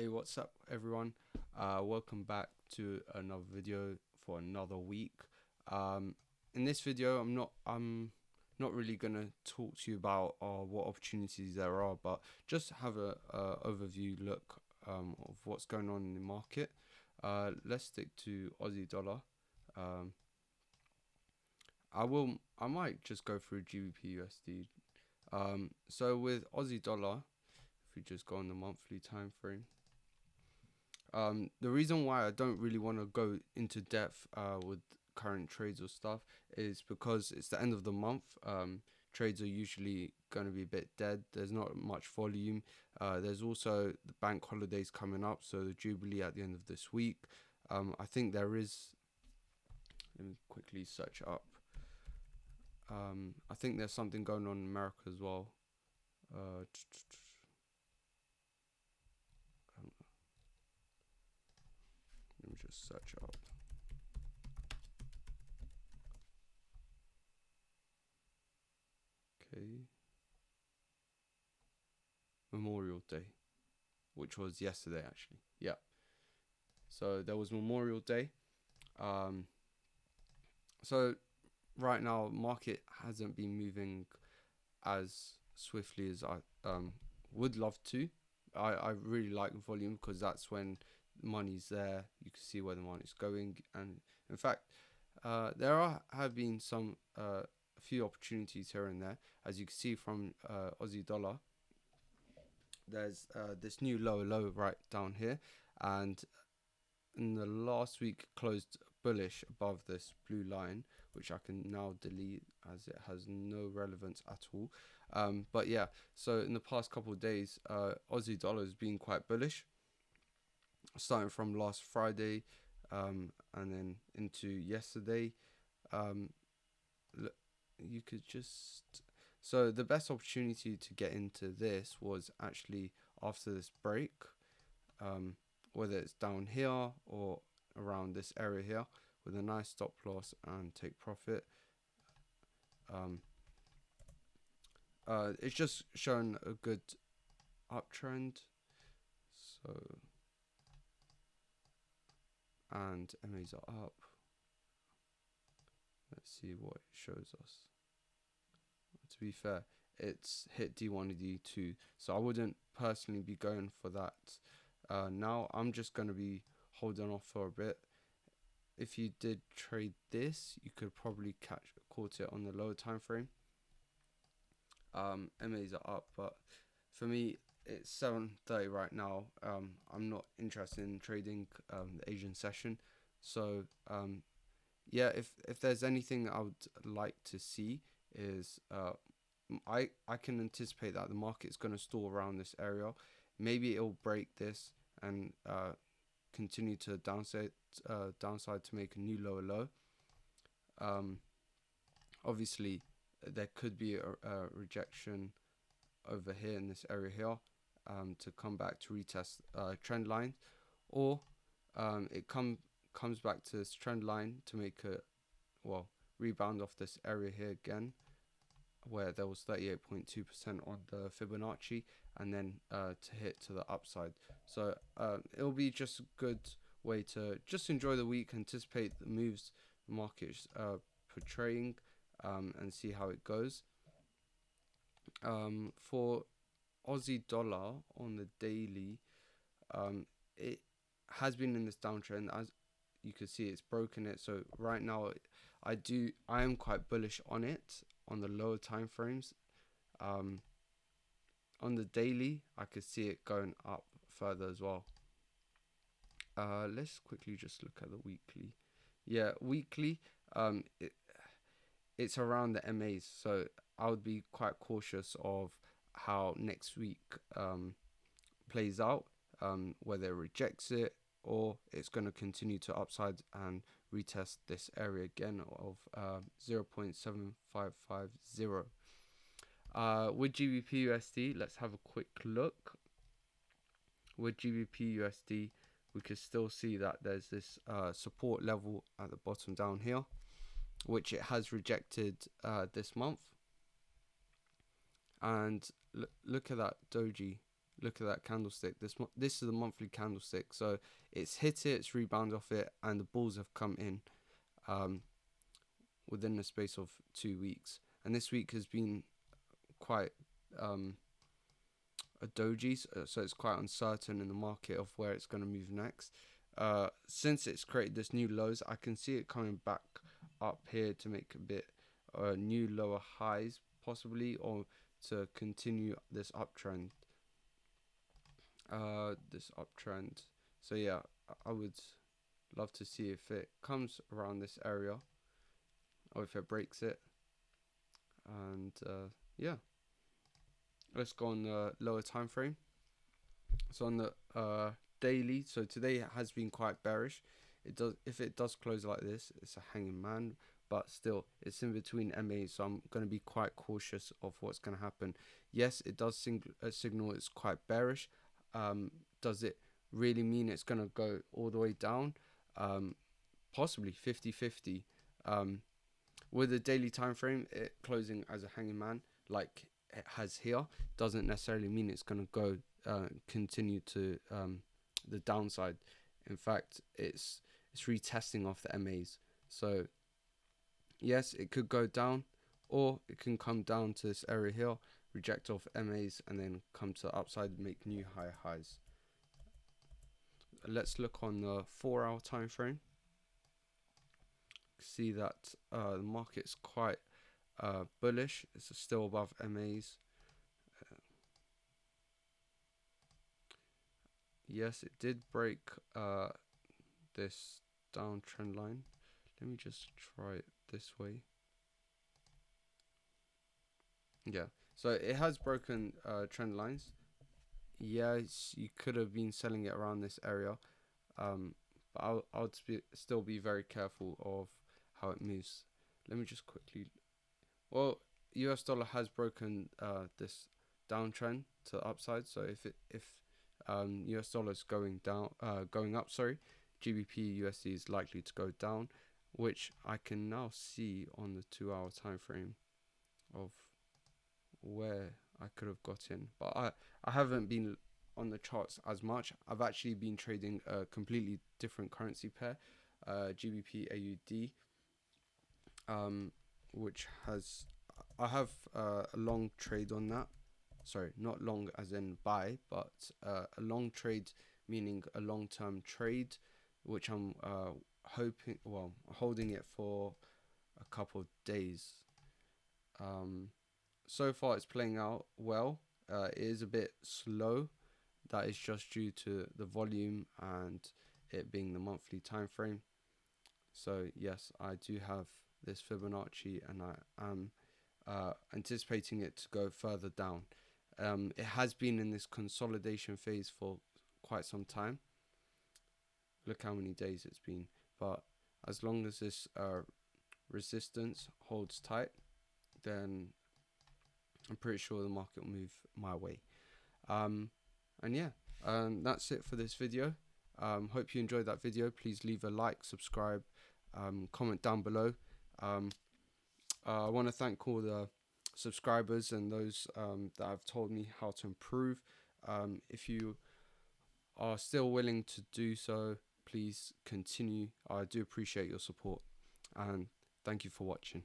Hey, what's up, everyone? Welcome back to another video for another week. In this video, I'm not really gonna talk to you about what opportunities there are, but just have a overview look of what's going on in the market. Let's stick to Aussie dollar. Um, I might just go through GBP USD. So with Aussie dollar, if we just go on the monthly time frame. The reason why I don't really want to go into depth with current trades or stuff is because it's the end of the month. Trades are usually going to be a bit dead. There's not much volume. There's also the bank holidays coming up, so the Jubilee at the end of this week. I think there is. Let me quickly search up. I think there's something going on in America as well. Uh, Let me just search up. Okay. Memorial Day, which was yesterday actually. Yeah. So there was Memorial Day. Um, so right now, market hasn't been moving as swiftly as I would love to. I really like volume because that's when money's there. You can see where the money's going, and in fact, have been some a few opportunities here and there, as you can see from Aussie dollar. There's this new lower low right down here, and in the last week closed bullish above this blue line, which I can now delete as it has no relevance at all. But yeah, so in the past couple of days, Aussie dollar has been quite bullish, starting from last Friday, and then into yesterday. Um, you could just so the best opportunity to get into this was actually after this break, um, whether it's down here or around this area here, with a nice stop loss and take profit. Um, it's just shown a good uptrend. So, and MAs are up. Let's see what it shows us. To be fair, it's hit D1 and D2, so I wouldn't personally be going for that. Now I'm just going to be holding off for a bit. If you did trade this, you could probably caught it on the lower time frame. MAs are up, but for me it's 7:30 right now. I'm not interested in trading the Asian session, so yeah, if there's anything I would like to see is I can anticipate that the market is going to stall around this area. Maybe it'll break this and continue to downside to make a new lower low. Obviously, there could be a rejection over here in this area here, to come back to retest trend line, or it comes back to this trend line to make a rebound off this area here again, where there was 38.2% on the Fibonacci, and then to hit to the upside. So it'll be just a good way to just enjoy the week, anticipate the moves the market's portraying, and see how it goes. For Aussie dollar on the daily, it has been in this downtrend. As you can see, it's broken it. So right now, I am quite bullish on it on the lower time frames. On the daily, I could see it going up further as well. Let's quickly just look at the weekly. Yeah, weekly, it's around the MAs, so I would be quite cautious of how next week plays out, whether it rejects it or it's going to continue to upside and retest this area again of 0.7550. With GBP USD, let's have a quick look. With GBP USD, we can still see that there's this support level at the bottom down here, which it has rejected this month. And look at that doji Look at that candlestick. This is the monthly candlestick. So it's hit it, it's rebounded off it, and the bulls have come in within the space of 2 weeks. And this week has been quite a doji, so it's quite uncertain in the market of where it's going to move next. Since it's created this new lows, I can see it coming back up here to make a bit new lower highs possibly, or to continue this uptrend. So yeah, I would love to see if it comes around this area or if it breaks it. And yeah, let's go on the lower time frame. So on the daily, so today has been quite bearish. If it does close like this, it's a hanging man, but still it's in between MAs, so I'm going to be quite cautious of what's going to happen. Yes, it does signal it's quite bearish. Does it really mean it's going to go all the way down? Possibly 50-50. With the daily time frame, it closing as a hanging man like it has here doesn't necessarily mean it's going to go continue to the downside. In fact, it's retesting off the MAs. So yes, it could go down, or it can come down to this area here, reject off MAs, and then come to the upside, make new higher highs. Let's look on the 4-hour time frame. See that the market's quite bullish. It's still above MAs. Yes, it did break this downtrend line. Let me just try it this way. Yeah, so it has broken trend lines. Yes, you could have been selling it around this area, but I would still be very careful of how it moves. Let me just quickly. Well, US dollar has broken this downtrend to the upside. So if US dollar is going up, sorry, GBP USD is likely to go down, which I can now see on the 2-hour time frame of where I could have gotten. But I haven't been on the charts as much. I've actually been trading a completely different currency pair, GBP AUD, which has, I have a long trade on that. Sorry, not long as in buy, but a long trade meaning a long-term trade, which I'm holding it for a couple of days. So far it's playing out well. It is a bit slow. That is just due to the volume and it being the monthly time frame. So yes, I do have this Fibonacci, and I am anticipating it to go further down. It has been in this consolidation phase for quite some time. Look how many days it's been. But as long as this resistance holds tight, then I'm pretty sure the market will move my way. And yeah, that's it for this video. Hope you enjoyed that video. Please leave a like, subscribe, comment down below. I want to thank all the subscribers and those that have told me how to improve. If you are still willing to do so, please continue. I do appreciate your support, and thank you for watching.